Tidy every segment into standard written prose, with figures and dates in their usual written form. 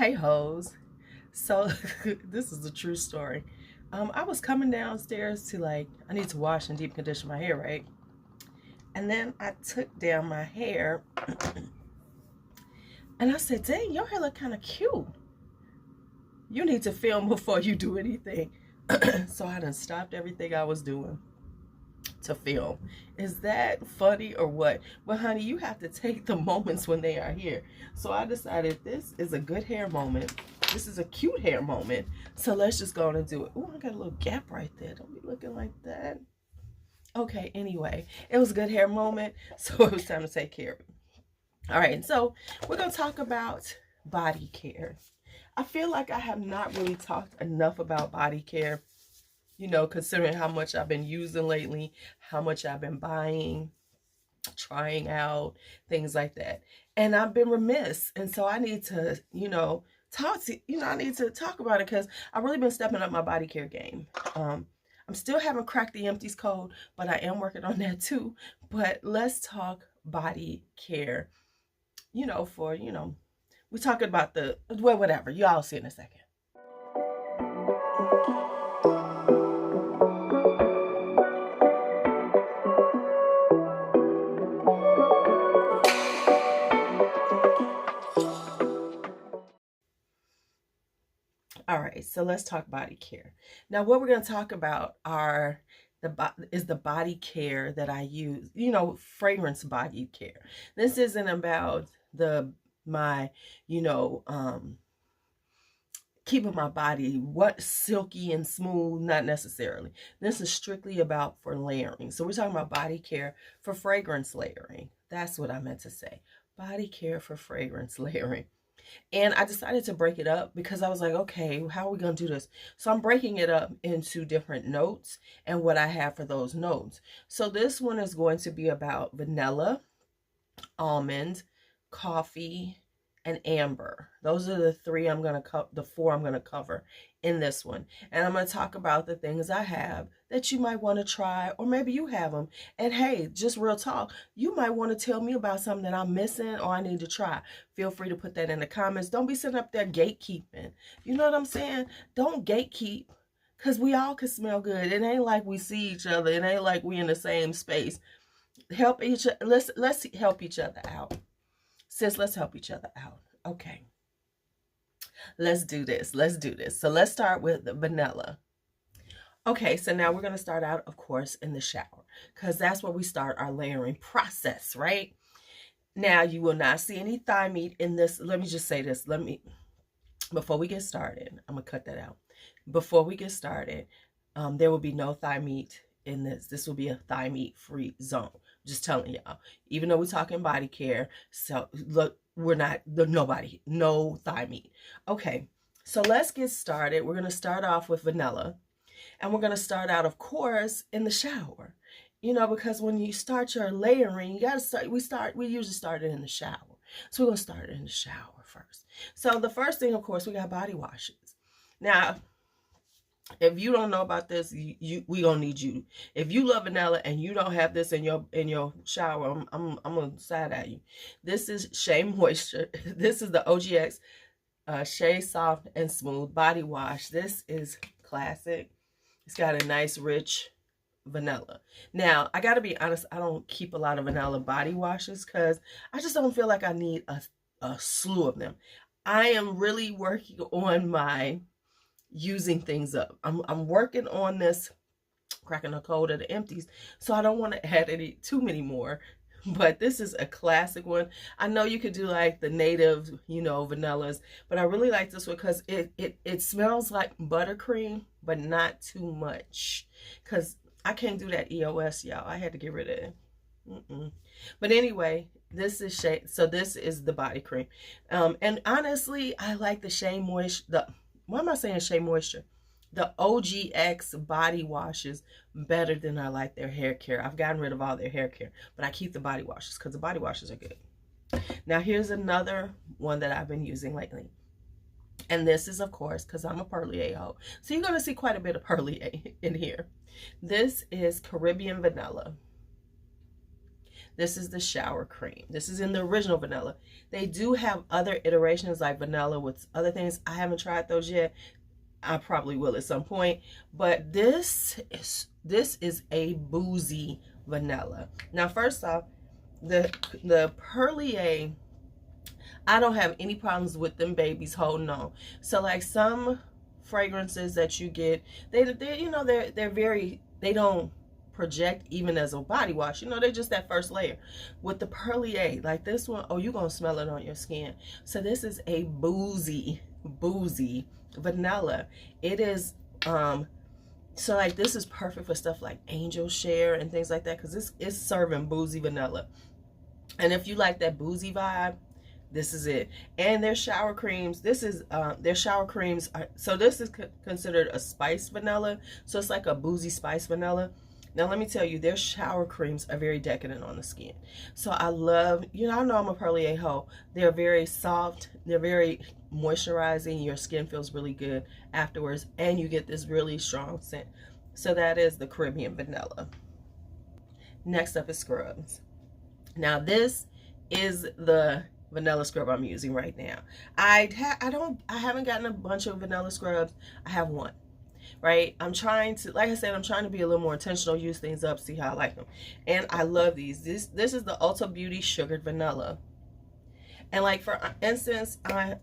Hey hoes. So this is a true story. I was coming downstairs to I need to wash and deep condition my hair, right? And then I took down my hair and I said, dang, your hair look kind of cute. You need to film before you do anything. So I done stopped everything I was doing to film. Is that funny or what? Well, honey, you have to take the moments when they are here. So I decided this is a good hair moment. This is a cute hair moment. So let's just go on and do it. Oh, I got a little gap right there. Don't be looking like that. Okay, anyway, it was a good hair moment. So it was time to take care of it. All right, so we're going to talk about body care. I feel like I have not really talked enough about body care, you know, considering how much I've been using lately, how much I've been buying, trying out, things like that. And I've been remiss. And so I need to, I need to talk about it because I've really been stepping up my body care game. I'm still haven't cracked the empties code, but I am working on that too. But let's talk body care, we're talking about whatever. Y'all see in a second. All right, so let's talk body care. Now, what we're going to talk about is the body care that I use, fragrance body care. This isn't about keeping my body silky and smooth, not necessarily. This is strictly about for layering. So we're talking about body care for fragrance layering. That's what I meant to say. Body care for fragrance layering. And I decided to break it up because I was like, okay, how are we going to do this? So I'm breaking it up into different notes and what I have for those notes. So this one is going to be about vanilla, almond, coffee, and amber. Those are the four I'm going to cover in this one. And I'm going to talk about the things I have that you might want to try, or maybe you have them. And hey, just real talk, you might want to tell me about something that I'm missing or I need to try. Feel free to put that in the comments. Don't be sitting up there gatekeeping. You know what I'm saying? Don't gatekeep, because we all can smell good. It ain't like we see each other. It ain't like we in the same space. Let's help each other out. Sis, let's help each other out. Okay. Let's do this. So let's start with vanilla. Okay, so now we're going to start out, of course, in the shower, because that's where we start our layering process, right? Now, you will not see any thigh meat in this. Let me just say this. Before we get started, I'm going to cut that out. Before we get started, there will be no thigh meat in this. This will be a thigh meat free zone. Just telling y'all, even though we're talking body care, so look, we're not no thigh meat. Okay, so let's get started. We're going to start off with vanilla, and we're going to start out, of course, in the shower, because when you start your layering, you got to start, we usually start it in the shower. So we're going to start it in the shower first. So the first thing, of course, we got body washes. Now, if you don't know about this, we gonna need you. If you love vanilla and you don't have this in your shower, I'm gonna side at you. This is Shea Moisture. This is the OGX Shea Soft and Smooth Body Wash. This is classic. It's got a nice rich vanilla. Now, I gotta be honest, I don't keep a lot of vanilla body washes because I just don't feel like I need a slew of them. I am really working on my using things up. I'm working on this, cracking the code of the empties, so I don't want to add too many more. But this is a classic one. I know you could do like the native, vanillas, but I really like this one because it smells like buttercream, but not too much. Because I can't do that EOS, y'all. I had to get rid of it. But anyway, this is Shea. So this is the body cream, and honestly, I like the Shea Moisture. Why am I saying Shea Moisture? The OGX body washes better than I like their hair care. I've gotten rid of all their hair care, but I keep the body washes because the body washes are good. Now, here's another one that I've been using lately. And this is, of course, because I'm a Perlier hoe. So you're going to see quite a bit of Perlier in here. This is Caribbean Vanilla. This is the shower cream. This is in the original vanilla. They do have other iterations like vanilla with other things. I haven't tried those yet. I probably will at some point. But this is a boozy vanilla. Now, first off, the Perlier, I don't have any problems with them babies holding on. So like some fragrances that you get, they you know, they don't project even as a body wash. You know, they're just that first layer. With the Perlier, like this one, oh, you're gonna smell it on your skin. So this is a boozy vanilla. It is so like this is perfect for stuff like angel share and things like that, because this is serving boozy vanilla. And if you like that boozy vibe, this is it. And their shower creams, this is their shower creams so this is considered a spiced vanilla, so it's like a boozy spice vanilla. Now let me tell you, their shower creams are very decadent on the skin. So I love, you know, I know I'm a Perlier hoe. They're very soft, they're very moisturizing. Your skin feels really good afterwards, and you get this really strong scent. So that is the Caribbean vanilla. Next up is scrubs. Now this is the vanilla scrub I'm using right now. I haven't gotten a bunch of vanilla scrubs. I have one. Right, I'm trying to, like I said, I'm trying to be a little more intentional, use things up, see how I like them. And I love these. This is the Ulta Beauty Sugared Vanilla. And like for instance, I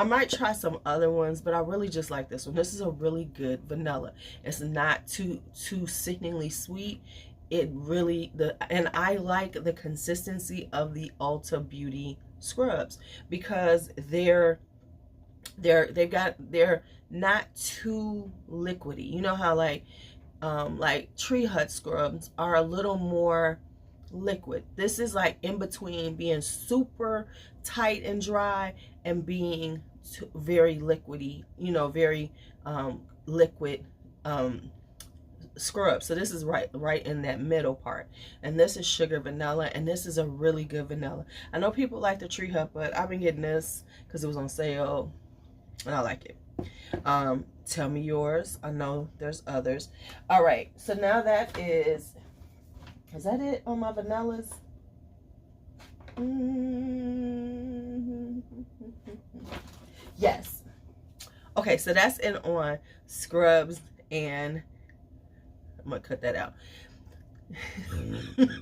might try some other ones, but I really just like this one. This is a really good vanilla. It's not too sickeningly sweet. It really, and I like the consistency of the Ulta Beauty scrubs, because they're not too liquidy. You know how like Tree Hut scrubs are a little more liquid. This is like in between being super tight and dry and being very liquidy, you know, very liquid scrub. So this is right in that middle part. And this is sugar vanilla, and this is a really good vanilla. I know people like the Tree Hut, but I've been getting this because it was on sale and I like it. Tell me yours. I know there's others. All right, so now that is that it on my vanillas? Yes. Okay, so that's it on scrubs, and I'm gonna cut that out.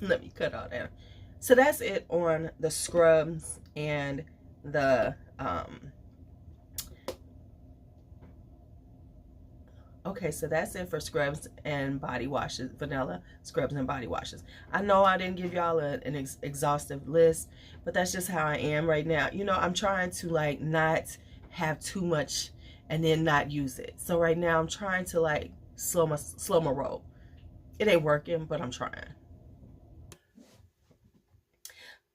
Let me cut all that. So that's it on the scrubs and the okay, so that's it for scrubs and body washes, vanilla scrubs and body washes. I know I didn't give y'all an exhaustive list, but that's just how I am right now. You know, I'm trying to like not have too much and then not use it. So right now I'm trying to like slow my roll. It ain't working, but I'm trying.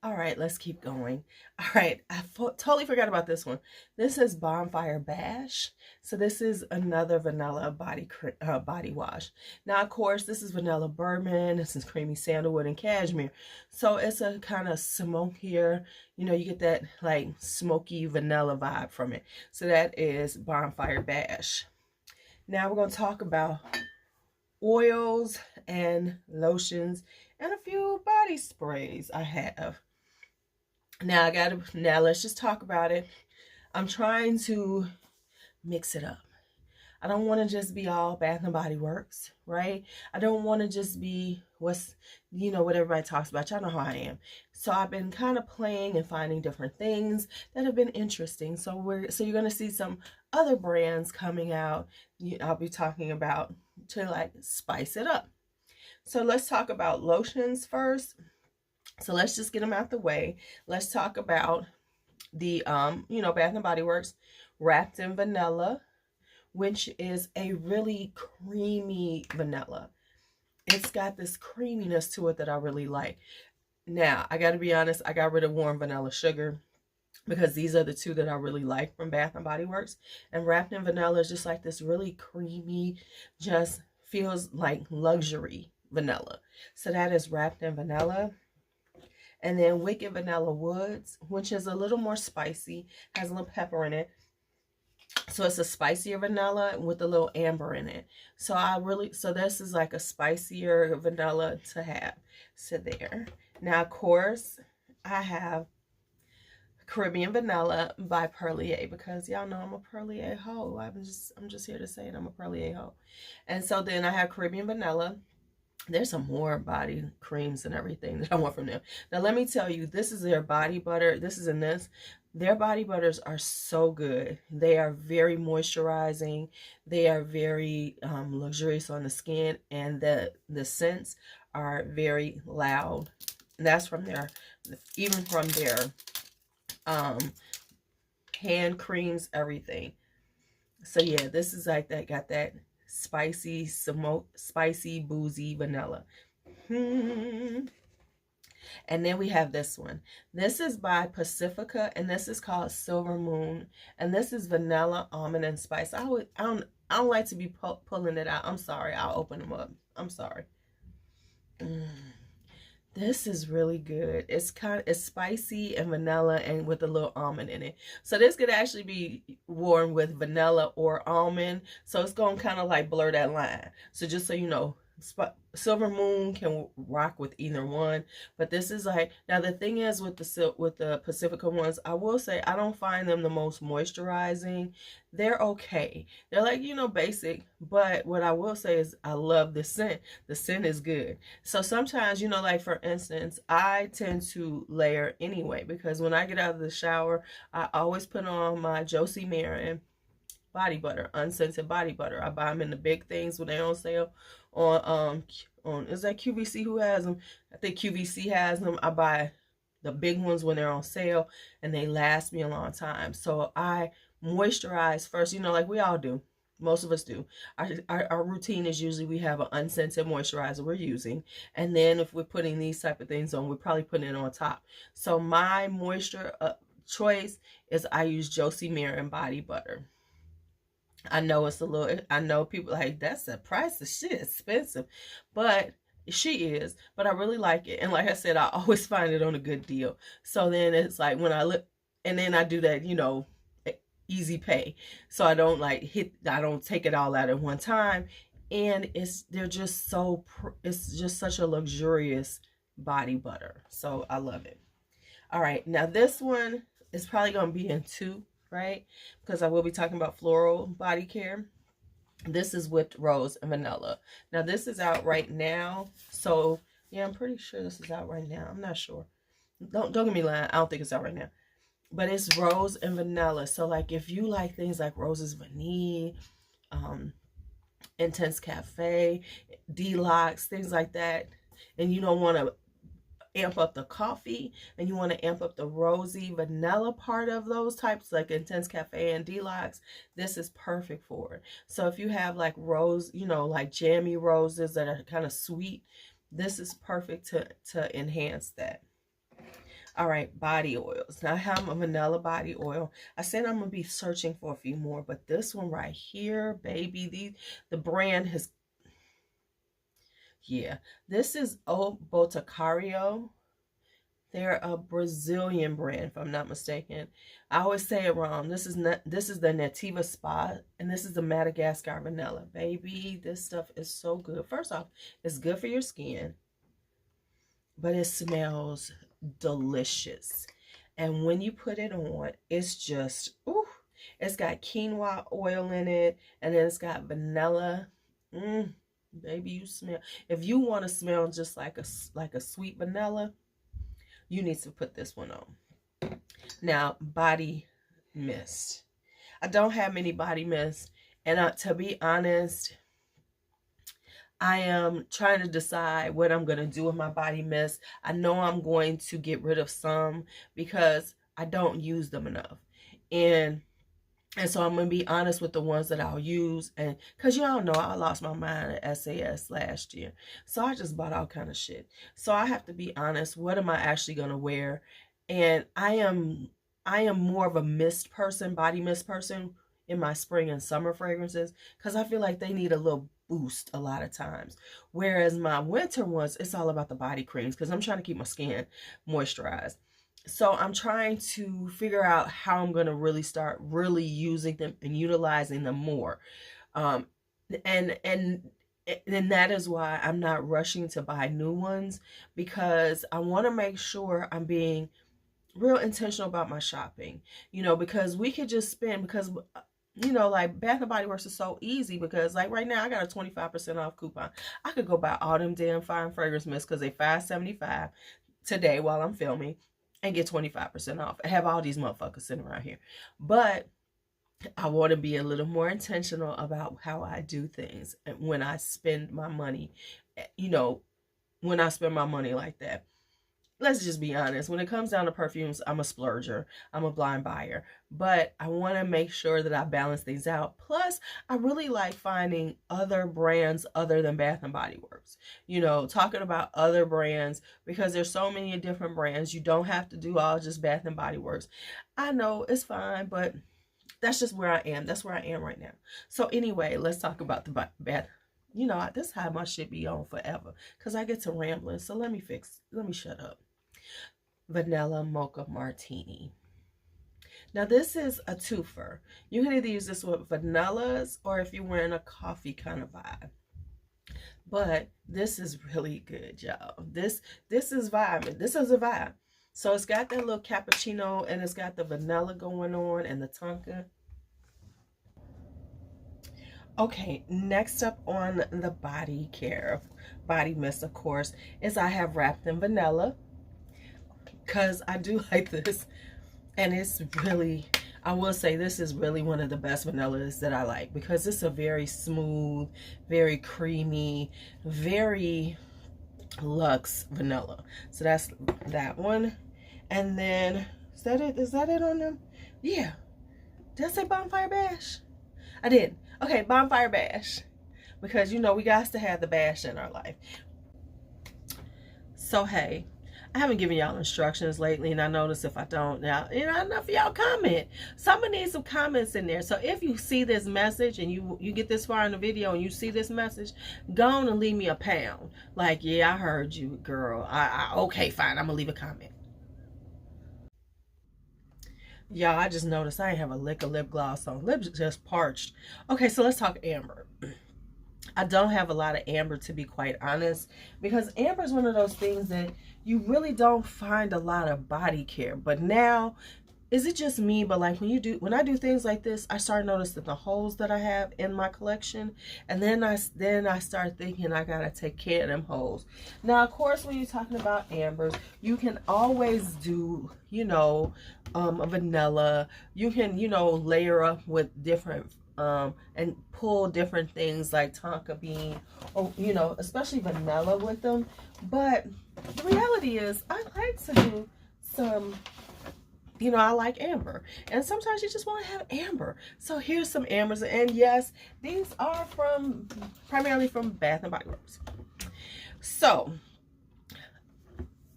All right, let's keep going. All right, I totally forgot about this one. This is Bonfire Bash. So this is another vanilla body wash. Now, of course, this is vanilla bourbon. This is creamy sandalwood and cashmere. So it's a kind of smokier, you know, you get that like smoky vanilla vibe from it. So that is Bonfire Bash. Now we're going to talk about oils and lotions and a few body sprays I have. Now let's just talk about it. I'm trying to mix it up. I don't want to just be all Bath and Body Works, right? I don't want to just be what everybody talks about. Y'all know how I am. So I've been kind of playing and finding different things that have been interesting. So you're going to see some other brands coming out. I'll be talking about to like spice it up. So let's talk about lotions first. So let's just get them out the way. Let's talk about the, Bath and Body Works Wrapped in Vanilla, which is a really creamy vanilla. It's got this creaminess to it that I really like. Now, I got to be honest, I got rid of Warm Vanilla Sugar because these are the two that I really like from Bath and Body Works. And Wrapped in Vanilla is just like this really creamy, just feels like luxury vanilla. So that is Wrapped in Vanilla. And then Wicked Vanilla Woods, which is a little more spicy, has a little pepper in it. So it's a spicier vanilla with a little amber in it. So so this is like a spicier vanilla to have. So there. Now, of course, I have Caribbean Vanilla by Perlier, because y'all know I'm a Perlier hoe. I'm just here to say it. I'm a Perlier hoe. And so then I have Caribbean Vanilla. There's some more body creams and everything that I want from them. Now, let me tell you, this is their body butter. This is in this. Their body butters are so good. They are very moisturizing. They are very luxurious on the skin, and the scents are very loud. And that's from their, even from their hand creams, everything. So yeah, this is like that, got that spicy, spicy, boozy vanilla. And then we have this one. This is by Pacifica, and this is called Silver Moon. And this is vanilla, almond, and spice. I don't like to be pulling it out. I'm sorry. I'll open them up. I'm sorry. This is really good. It's spicy and vanilla and with a little almond in it. So this could actually be worn with vanilla or almond. So it's going to kind of like blur that line. So just so you know, Silver Moon can rock with either one, but this is like, now the thing is with the Pacifica ones, I will say I don't find them the most moisturizing. They're okay. They're like, you know, basic, but what I will say is I love the scent. The scent is good. So sometimes, you know, like for instance, I tend to layer anyway, because when I get out of the shower, I always put on my Josie Marin body butter, unscented body butter. I buy them in the big things when they're on sale. On is that QVC who has them? I think QVC has them. I buy the big ones when they're on sale, and they last me a long time. So I moisturize first, you know, like we all do. Most of us do. Our routine is usually we have an unscented moisturizer we're using, and then if we're putting these type of things on, we're probably putting it on top. So my moisture choice is I use Josie Marin body butter. I know it's a little, I know people like, that's the price of shit, expensive, but she is, but I really like it. And like I said, I always find it on a good deal. So then it's like when I look, and then I do that, you know, easy pay. So I don't like I don't take it all out at one time. And they're just so, it's just such a luxurious body butter. So I love it. All right. Now this one is probably going to be in two, right? Because I will be talking about floral body care. This is whipped rose and vanilla. Now this is out right now. So yeah, I'm pretty sure this is out right now. I'm not sure. Don't get me lying. I don't think it's out right now. But it's rose and vanilla. So like if you like things like Rose's Vanille, Intense Cafe, Deluxe, things like that, and you don't want to amp up the coffee and you want to amp up the rosy vanilla part of those types, like Intense Cafe and Deluxe, this is perfect for it. So if you have like rose, you know, like jammy roses that are kind of sweet, this is perfect to enhance that. All right, body oils. Now I have a vanilla body oil. I said I'm gonna be searching for a few more, but this one right here, baby, the brand has, yeah, this is O Boticario. They're a Brazilian brand, if I'm not mistaken. I always say it wrong. This is the Nativa Spa, and this is the Madagascar Vanilla. Baby, this stuff is so good. First off, it's good for your skin, but it smells delicious. And when you put it on, it's just, ooh, it's got quinoa oil in it, and then it's got vanilla. Baby, you smell, if you want to smell just like a sweet vanilla, you need to put this one on. Now, body mist. I don't have many body mist, and to be honest, I am trying to decide what I'm going to do with my body mist. I know I'm going to get rid of some because I don't use them enough. And so I'm going to be honest with the ones that I'll use. And because y'all know I lost my mind at SAS last year. So I just bought all kind of shit. So I have to be honest. What am I actually going to wear? And I am more of a mist person, body mist person in my spring and summer fragrances. Because I feel like they need a little boost a lot of times. Whereas my winter ones, it's all about the body creams. Because I'm trying to keep my skin moisturized. So I'm trying to figure out how I'm going to really start really using them and utilizing them more. Um, and and that is why I'm not rushing to buy new ones, because I want to make sure I'm being real intentional about my shopping. Because we could just spend, because like Bath and Body Works is so easy, because like right now I got a 25% off coupon. I could go buy all them damn fine fragrance mists because they $5.75 today while I'm filming, and get 25% off. I have all these motherfuckers sitting around here. But I want to be a little more intentional about how I do things and when I spend my money, when I spend my money like that. Let's just be honest. When it comes down to perfumes, I'm a splurger. I'm a blind buyer. But I want to make sure that I balance things out. Plus, I really like finding other brands other than Bath and Body Works. Talking about other brands, because there's so many different brands. You don't have to do all just Bath and Body Works. I know it's fine, but that's just where I am. That's where I am right now. So anyway, let's talk about the bath. This is how my shit be on forever, because I get to rambling. So let me shut up. Vanilla Mocha Martini. Now this is a twofer. You can either use this with vanillas or if you're wearing a coffee kind of vibe. But this is really good, y'all. This is vibing. This is a vibe. So it's got that little cappuccino and it's got the vanilla going on and the tonka. Okay, next up on the body care, body mist, of course, is I have wrapped in vanilla, because I do like this. And it's really, I will say this is really one of the best vanillas that I like, because it's a very smooth, very creamy, very luxe vanilla. So that's that one. And then, is that it? Is that it on them? Yeah. Did I say Bonfire Bash? I did. Okay, Bonfire Bash. Because, we got to have the bash in our life. So, hey, I haven't given y'all instructions lately, and I notice if I don't now, enough of y'all comment. Someone needs some comments in there. So if you see this message and you get this far in the video and you see this message, go on and leave me a pound. Like, yeah, I heard you, girl. Okay, fine. I'm gonna leave a comment. Y'all, I just noticed I ain't have a lick of lip gloss on. Lips just parched. Okay, so let's talk amber. I don't have a lot of amber, to be quite honest, because amber is one of those things that you really don't find a lot of body care. But now, is it just me? But like when I do things like this, I start noticing the holes that I have in my collection, and then I start thinking I gotta take care of them holes. Now, of course, when you're talking about ambers, you can always do a vanilla. You can layer up with different and pull different things like tonka bean, or especially vanilla with them. But the reality is, I like to do some, I like amber, and sometimes you just want to have amber. So here's some ambers, and yes, these are primarily from Bath and Body Works. So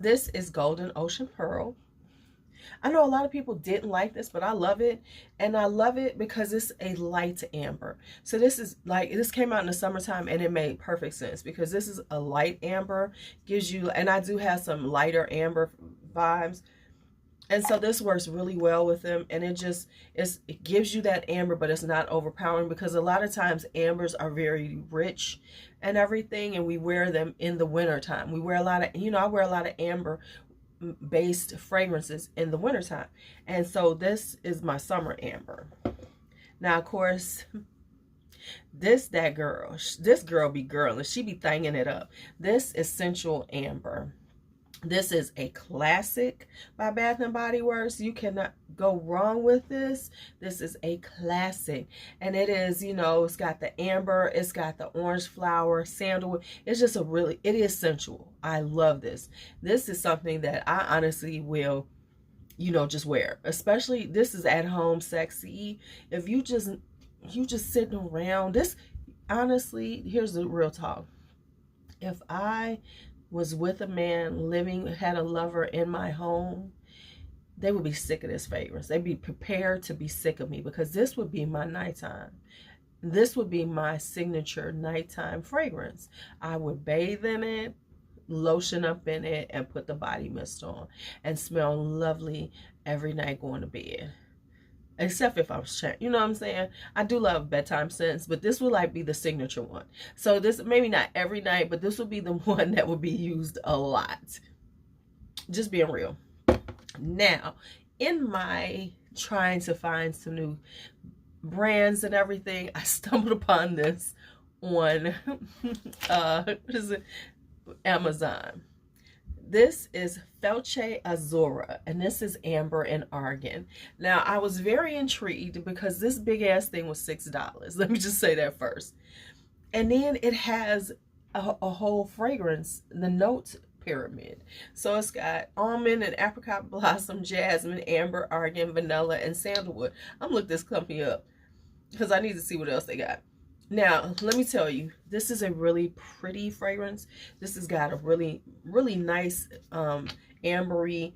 this is Golden Ocean Pearl. I know a lot of people didn't like this, but I love it. And I love it because it's a light amber. So this came out in the summertime, and it made perfect sense, because this is a light amber. Gives you, and I do have some lighter amber vibes. And so this works really well with them. And it gives you that amber, but it's not overpowering, because a lot of times ambers are very rich and everything. And we wear them in the winter time. We wear a lot of, I wear a lot of amber based fragrances in the wintertime, and so this is my summer amber. Now, of course, this girl be girling. She be thanging it up. This is Sensual Amber. This is a classic by Bath and Body Works. You cannot go wrong with this. This is a classic. And it is, it's got the amber, it's got the orange flower, sandalwood. It's just it is sensual. I love this. This is something that I honestly will, just wear. Especially, this is at home sexy. If you just sitting around, this, honestly, here's the real talk. If I was with a man had a lover in my home, they would be sick of this fragrance. They'd be prepared to be sick of me, because this would be my nighttime. This would be my signature nighttime fragrance. I would bathe in it. lotion up in it and put the body mist on and smell lovely every night going to bed. Except if I'm changed, you know what I'm saying? I do love bedtime scents, but this will like be the signature one. So this, maybe not every night, but this will be the one that will be used a lot. Just being real. Now, in my trying to find some new brands and everything, I stumbled upon this on what is it? Amazon. This is Felce Azura, and this is amber and argan. Now, I was very intrigued because this big ass thing was $6. Let me just say that first. And then it has a whole fragrance, the note pyramid. So it's got almond and apricot blossom, jasmine, amber, argan, vanilla, and sandalwood. I'm looking this company up because I need to see what else they got. Now, let me tell you, this is a really pretty fragrance. This has got a really, really nice ambery,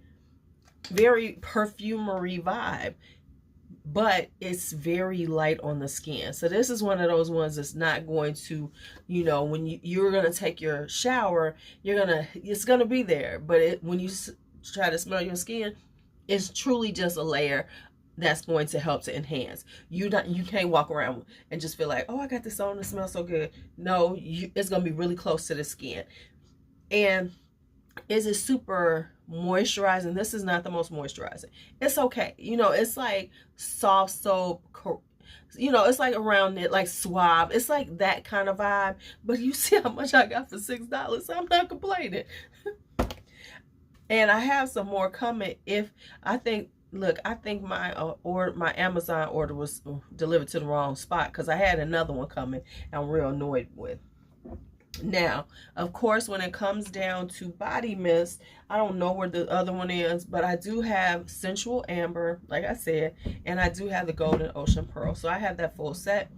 very perfumery vibe, but it's very light on the skin. So this is one of those ones that's not going to, you know, when you're going to take your shower, it's going to be there. But when you try to smell your skin, it's truly just a layer that's going to help to enhance. You can't walk around and just feel like, oh, I got this on, it smells so good. No, it's going to be really close to the skin. And is it super moisturizing? This is not the most moisturizing. It's okay. You know, it's like soft soap, you know, it's like around it, like Suave. It's like that kind of vibe. But you see how much I got for $6, so I'm not complaining. And I have some more coming if I think, look, I think my Amazon order was delivered to the wrong spot because I had another one coming I'm real annoyed with. Now, of course, when it comes down to body mist, I don't know where the other one is, but I do have Sensual Amber, like I said, and I do have the Golden Ocean Pearl. So I have that full set.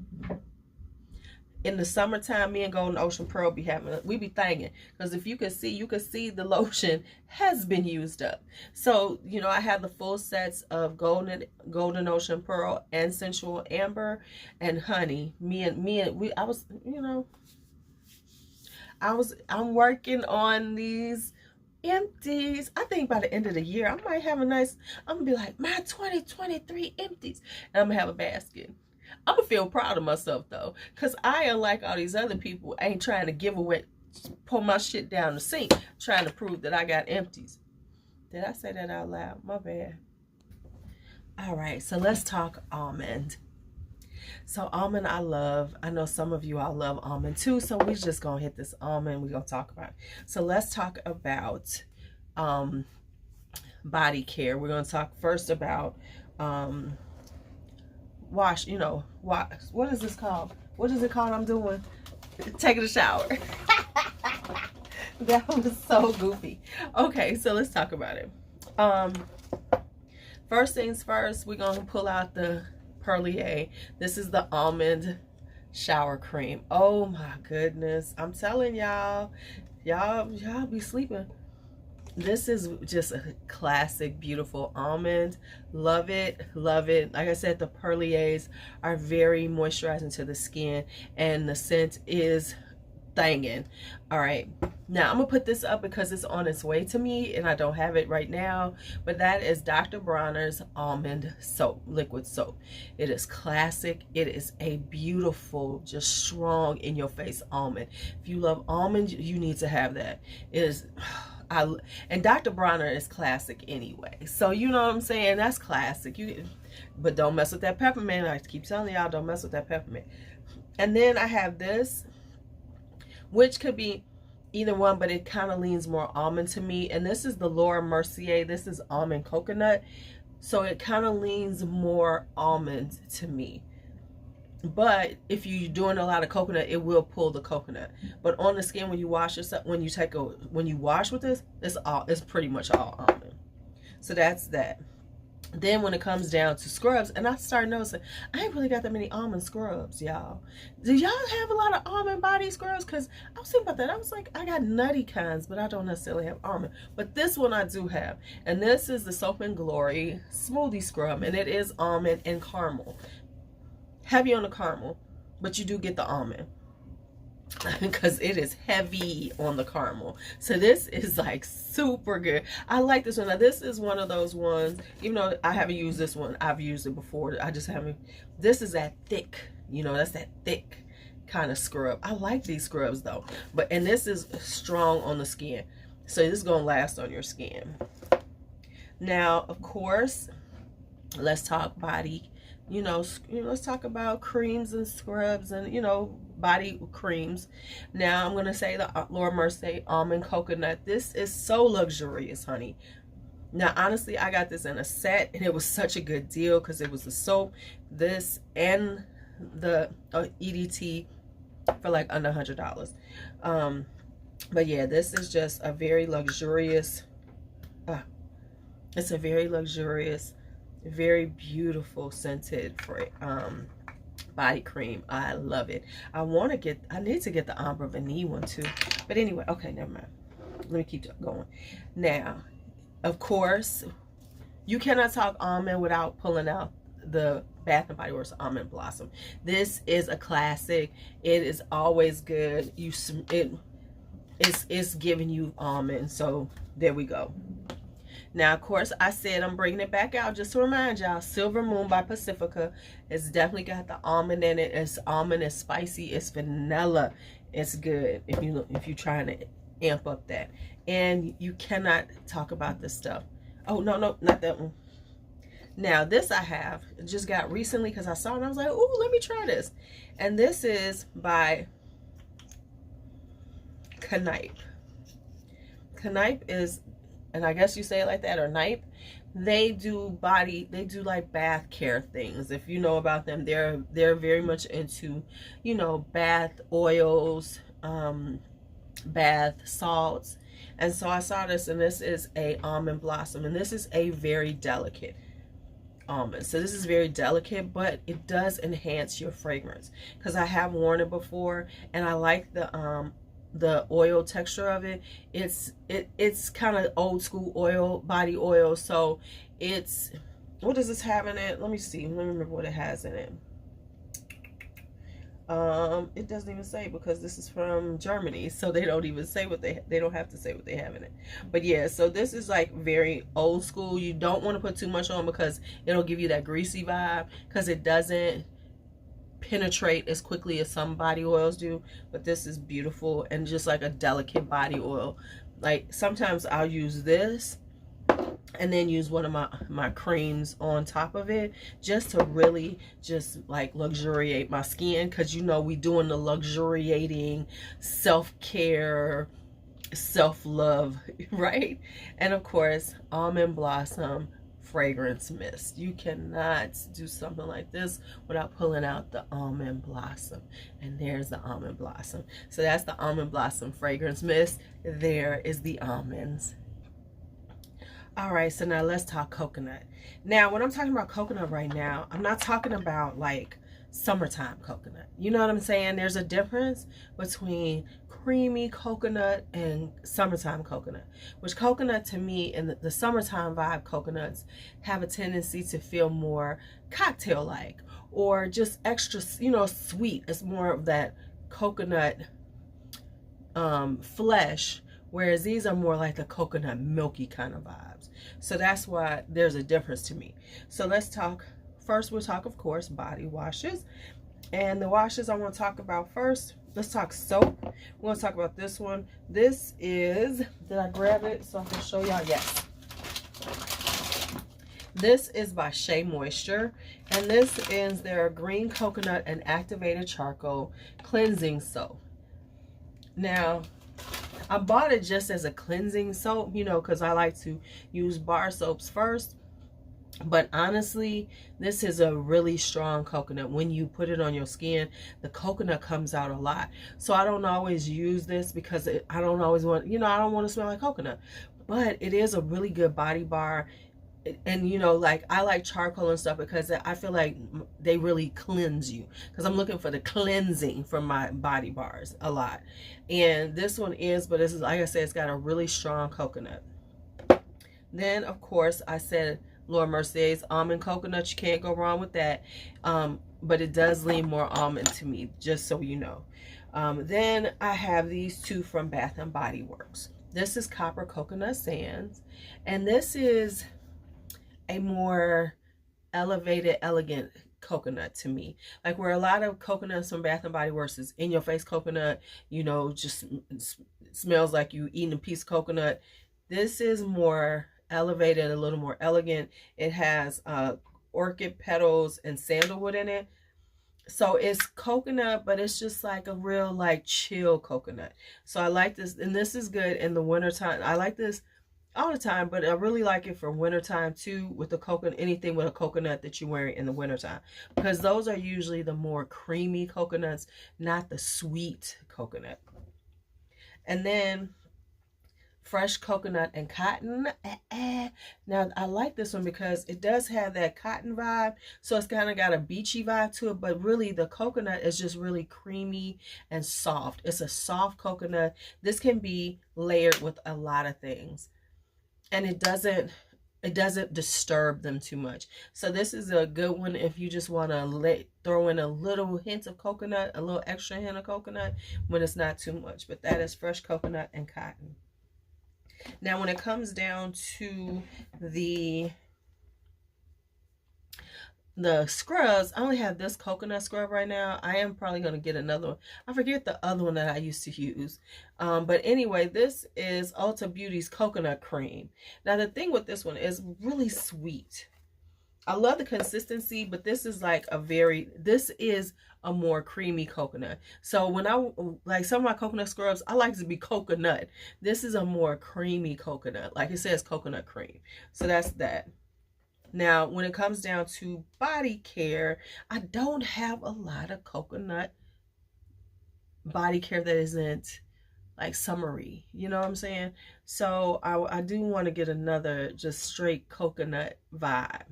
In the summertime, me and Golden Ocean Pearl we be thinking, because if you could see the lotion has been used up. So, you know, I have the full sets of Golden Ocean Pearl and Sensual Amber and honey. I'm working on these empties. I think by the end of the year, I might have I'm gonna be like, my 2023 empties, and I'm gonna have a basket. I'm gonna feel proud of myself though, because I, unlike all these other people, ain't trying to give away, pull my shit down the sink, trying to prove that I got empties. Did I say that out loud? My bad. All right, so let's talk almond. So almond I love. I know some of you all love almond too, so we're just gonna hit this almond. We're gonna talk about it. So let's talk about body care. We're gonna talk first about wash, you know, what is this called? What is it called? I'm doing taking a shower. That was so goofy. Okay, so let's talk about it. First things first, we're gonna pull out the Perlier. This is the almond shower cream. Oh my goodness, I'm telling y'all be sleeping. This is just a classic, beautiful almond. Love it, love it. Like I said, the Perliers are very moisturizing to the skin, and the scent is thangin'. All right, now I'm gonna put this up because it's on its way to me and I don't have it right now, but that is Dr. Bronner's almond soap, liquid soap. It is classic. It is a beautiful, just strong in your face almond. If you love almond, you need to have that. It is, and Dr. Bronner is classic anyway, so you know what I'm saying, that's classic. But don't mess with that peppermint. I keep telling y'all, don't mess with that peppermint. And then I have this, which could be either one, but it kind of leans more almond to me, and this is the Laura Mercier. This is almond coconut, so it kind of leans more almond to me. But if you're doing a lot of coconut, it will pull the coconut. But on the skin, when you wash yourself, when you wash with this, it's pretty much all almond. So that's that. Then when it comes down to scrubs, and I started noticing, I ain't really got that many almond scrubs, y'all. Do y'all have a lot of almond body scrubs? Because I was thinking about that. I was like, I got nutty kinds, but I don't necessarily have almond. But this one I do have. And this is the Soap and Glory Smoothie Scrub, and it is almond and caramel. Heavy on the caramel, but you do get the almond. because it is heavy on the caramel. So this is like super good. I like this one. Now this is one of those ones, even though I haven't used this one, I've used it before. I just haven't. This is that thick, you know, that's that thick kind of scrub. I like these scrubs though, and this is strong on the skin, so this is gonna last on your skin. Now of course, let's talk body, let's talk about creams and scrubs and body creams. Now I'm gonna say the Laura Mercier almond coconut. This is so luxurious, honey. Now honestly, I got this in a set and it was such a good deal because it was the soap, this, and the EDT for like under $100. But yeah, this is just a very luxurious, it's a very luxurious, very beautiful scented body cream. I love it. I need to get the Ambre Vanille one too. But anyway, okay, never mind. Let me keep going. Now, of course, you cannot talk almond without pulling out the Bath and Body Works Almond Blossom. This is a classic. It is always good. It's giving you almond. So there we go. Now, of course, I said I'm bringing it back out just to remind y'all. Silver Moon by Pacifica. It's definitely got the almond in it. It's almond, it's spicy, it's vanilla. It's good if you're trying to amp up that. And you cannot talk about this stuff. Oh, no, not that one. Now, this I have just got recently because I saw it and I was like, ooh, let me try this. And this is by Caillouet. Caillouet is, and I guess you say it like that, or Nipe. They do like bath care things. If you know about them, they're very much into, bath oils, bath salts. And so I saw this, and this is a almond blossom, and this is a very delicate almond. So this is very delicate, but it does enhance your fragrance because I have worn it before, and I like the oil texture of it. It's kind of old school oil, body oil. So it's, what does this have in it? Let me see. Let me remember what it has in it. It doesn't even say because this is from Germany, so they don't even say what they don't have to say what they have in it. But yeah, so this is like very old school. You don't want to put too much on because it'll give you that greasy vibe because it doesn't penetrate as quickly as some body oils do. But this is beautiful and just like a delicate body oil. Like sometimes I'll use this and then use one of my creams on top of it just to really just like luxuriate my skin, because we doing the luxuriating self-care, self-love, right? And of course, Almond Blossom fragrance mist. You cannot do something like this without pulling out the Almond Blossom. And there's the Almond Blossom. So that's the Almond Blossom fragrance mist. There is the almonds. All right, so now let's talk coconut. Now, when I'm talking about coconut right now, I'm not talking about like summertime coconut. You know what I'm saying? There's a difference between creamy coconut and summertime coconut. Which coconut to me, and the summertime vibe coconuts have a tendency to feel more cocktail-like or just extra, sweet. It's more of that coconut flesh. Whereas these are more like the coconut milky kind of vibes. So that's why there's a difference to me. So let's talk, first we'll talk, of course, body washes. And the washes I want to talk about first, let's talk soap. We're going to talk about this one. This is, did I grab it so I can show y'all? Yes. This is by Shea Moisture. And this is their green coconut and activated charcoal cleansing soap. Now, I bought it just as a cleansing soap, because I like to use bar soaps first. But honestly, this is a really strong coconut. When you put it on your skin, the coconut comes out a lot. So I don't always use this because I don't always want, I don't want to smell like coconut. But it is a really good body bar. And like I like charcoal and stuff because I feel like they really cleanse you, because I'm looking for the cleansing from my body bars a lot. And this one is, but this is, like I said, it's got a really strong coconut. Then of course I said Laura Mercier's almond coconut. You can't go wrong with that. But it does lean more almond to me, just so you know. Then I have these two from Bath and Body Works. This is Copper Coconut Sands, and this is a more elevated, elegant coconut to me. Like where a lot of coconuts from Bath and Body Works is in your face coconut, you know, just smells like you eating a piece of coconut. This is more elevated, a little more elegant. It has orchid petals and sandalwood in it. So it's coconut, but it's just like a real like chill coconut. So I like this, and this is good in the wintertime. I like this all the time, but I really like it for wintertime too, with the coconut, anything with a coconut that you're wearing in the wintertime, because those are usually the more creamy coconuts, not the sweet coconut. And then Fresh Coconut and Cotton. Now I like this one because it does have that cotton vibe, so it's kind of got a beachy vibe to it, but really the coconut is just really creamy and soft. It's a soft coconut. This can be layered with a lot of things, and it doesn't disturb them too much. So this is a good one if you just want to throw in a little hint of coconut, a little extra hint of coconut when it's not too much. But that is Fresh Coconut and Cotton. Now when it comes down to the scrubs, I only have this coconut scrub right now. I am probably going to get another one. I forget the other one that I used to use. But anyway, this is Ulta Beauty's coconut cream. Now the thing with this one is really sweet. I love the consistency, but this is like this is a more creamy coconut. So when I like some of my coconut scrubs, I like to be coconut. This is a more creamy coconut. Like it says coconut cream. So that's that. Now, when it comes down to body care, I don't have a lot of coconut body care that isn't like summery. You know what I'm saying? So I do want to get another just straight coconut vibe.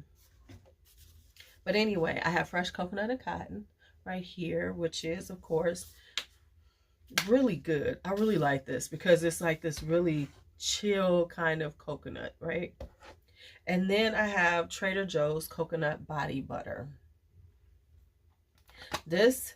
But anyway, I have Fresh Coconut and Cotton right here, which is, of course, really good. I really like this because it's like this really chill kind of coconut, right? And then I have Trader Joe's Coconut Body Butter. This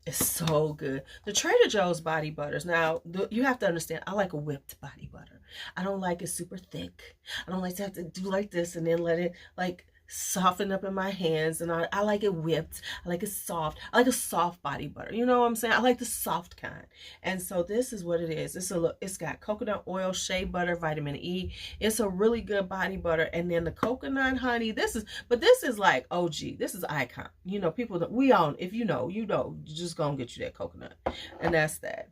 is so good. The Trader Joe's body butters. Now, you have to understand, I like a whipped body butter. I don't like it super thick. I don't like to have to do like this and then let it like soften up in my hands, and I like it whipped. I like it soft. I like a soft body butter. You know what I'm saying? I like the soft kind. And so this is what it is. It's got coconut oil, shea butter, vitamin E. It's a really good body butter. And then the coconut honey. This is like OG. This is icon. You know, people that we own. If you know, just gonna get you that coconut, and that's that.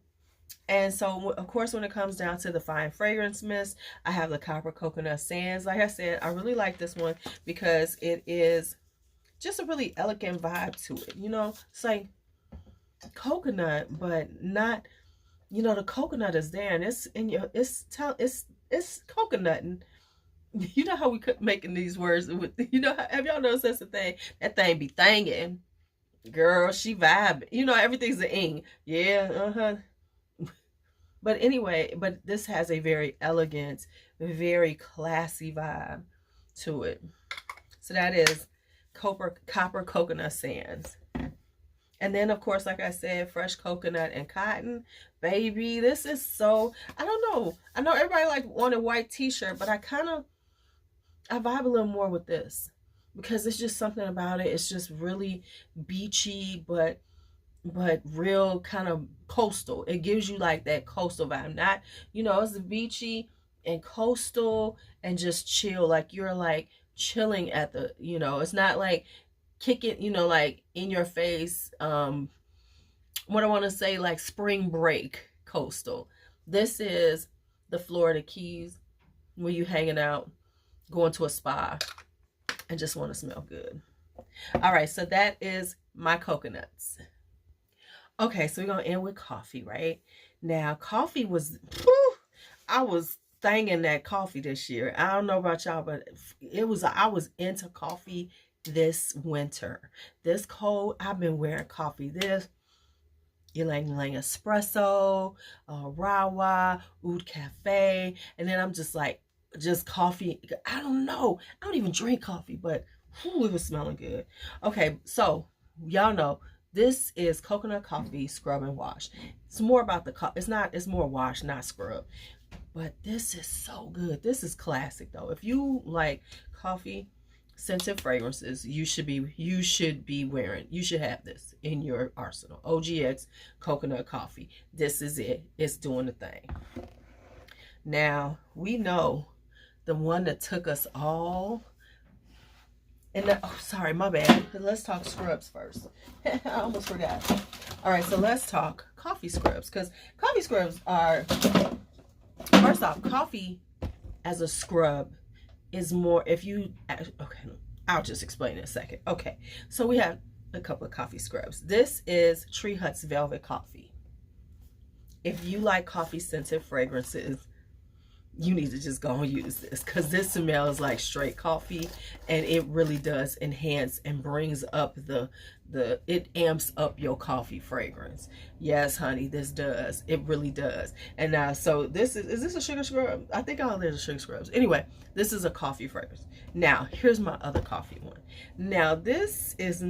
And so, of course, when it comes down to the fine fragrance mist, I have the Copper Coconut Sands. Like I said, I really like this one because it is just a really elegant vibe to it. You know, it's like coconut, but not, you know, the coconut is there and it's in your, it's coconut. And you know how we could making these words with, you know, have y'all noticed that's the thing? That thing be thangin'. Girl, she vibing. You know, everything's an ing. Yeah, But anyway, but this has a very elegant, very classy vibe to it. So that is Copper Coconut Sands. And then, of course, like I said, Fresh Coconut and Cotton. Baby, this is so, I don't know. I know everybody like wanted white t-shirt, but I vibe a little more with this. Because it's just something about it. It's just really beachy, but real kind of coastal. It gives you like that coastal vibe. Not, you know, it's beachy and coastal and just chill. Like you're like chilling at the, you know, it's not like kicking, you know, like in your face. What I want to say, like spring break coastal. This is the Florida Keys where you hanging out, going to a spa and just want to smell good. All right, so that is my coconuts. Okay, so we're going to end with coffee, right? Now, coffee was, I was thanging that coffee this year. I don't know about y'all, but I was into coffee this winter. This cold, I've been wearing coffee. This, Ylang Ylang Espresso, Rawa, Oud Cafe, and then I'm just like, just coffee. I don't know. I don't even drink coffee, but it was smelling good. Okay, so y'all know, This is coconut coffee scrub and wash. It's more about the it's more wash, not scrub. But this is so good. This is classic though. If you like coffee scented fragrances, you should have this in your arsenal. OGX coconut coffee. This is it. It's doing the thing. Now, we know the one that took us all. And oh, sorry, my bad. Let's talk scrubs first. I almost forgot. All right, so let's talk coffee scrubs, because coffee scrubs are, first off, coffee as a scrub is more, if you, okay, I'll just explain in a second. Okay, so we have a couple of coffee scrubs. This is Tree Hut's Velvet Coffee. If you like coffee scented fragrances, you need to just go and use this, because this smells like straight coffee, and it really does enhance and brings up it amps up your coffee fragrance. Yes, honey, this does. It really does. And now, so this is this a sugar scrub? I think all there's sugar scrubs. Anyway, this is a coffee fragrance. Now, here's my other coffee one. Now, this is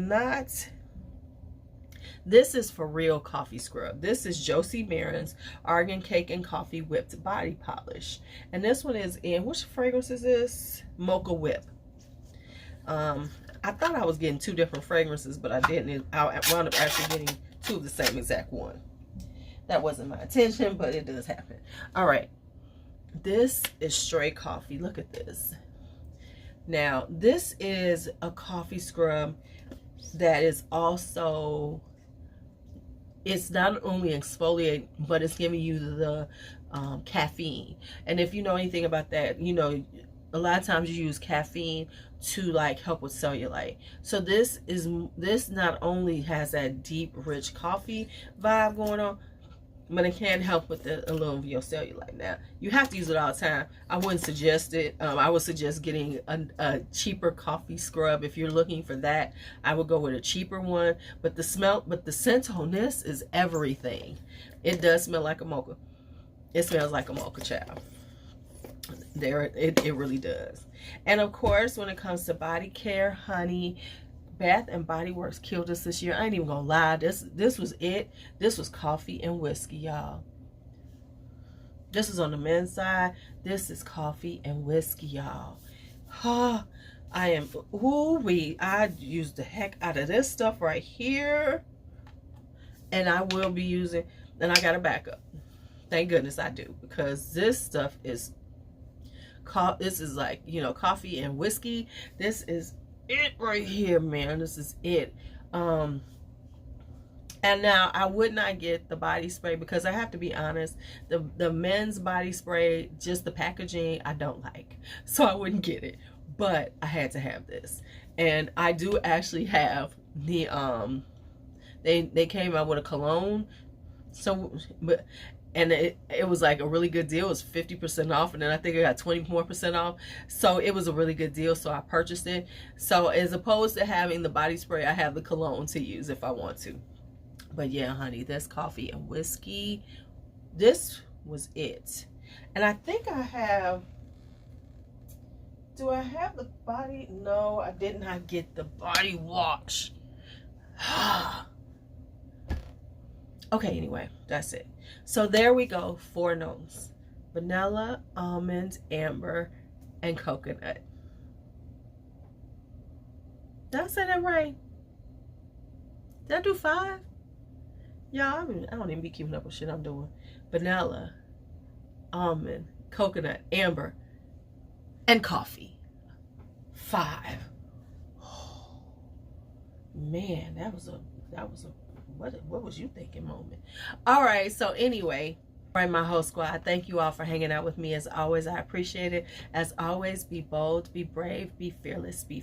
for real coffee scrub. This is Josie Marin's Argan Cake and Coffee Whipped Body Polish. And this one is in, which fragrance is this? Mocha Whip. I thought I was getting two different fragrances, but I didn't. I wound up actually getting two of the same exact one. That wasn't my intention, but it does happen. All right. This is straight coffee. Look at this. Now, this is a coffee scrub that is also, it's not only exfoliate, but it's giving you the caffeine. And if you know anything about that, you know, a lot of times you use caffeine to like help with cellulite. So this not only has that deep, rich coffee vibe going on, but it can help with a little of your cellulite. Now, you have to use it all the time. I wouldn't suggest it. I would suggest getting a cheaper coffee scrub. If you're looking for that, I would go with a cheaper one. But the scent on this is everything. It does smell like a mocha. It smells like a mocha, child. It really does. And of course, when it comes to body care, honey, Bath and Body Works killed us this year. I ain't even gonna lie. This was it. This was coffee and whiskey, y'all. This is on the men's side. This is coffee and whiskey, y'all. I use the heck out of this stuff right here. And I will be using, and I got a backup. Thank goodness I do, because this stuff is, this is like, you know, coffee and whiskey. This is it right here, man. This is it. And now I would not get the body spray, because I have to be honest, the men's body spray, just the packaging, I don't like, so I wouldn't get it. But I had to have this, and I do actually have the they came out with a cologne, so and it was like a really good deal. It was 50% off, and then I think I got 20% more off. So it was a really good deal, so I purchased it. So as opposed to having the body spray, I have the cologne to use if I want to. But yeah, honey, this coffee and whiskey, this was it. And I think I have, do I have the body? No, I did not get the body wash. Okay, anyway, that's it. So there we go, 4 notes: vanilla, almond, amber, and coconut. Did I say that right? Did I do 5? Y'all, I don't even be keeping up with shit I'm doing. Vanilla, almond, coconut, amber, and coffee. 5. Oh, man, that was a what was you thinking moment. All right, so anyway, all right, my whole squad, thank you all for hanging out with me. As always, I appreciate it. As always, be bold, be brave, be fearless, be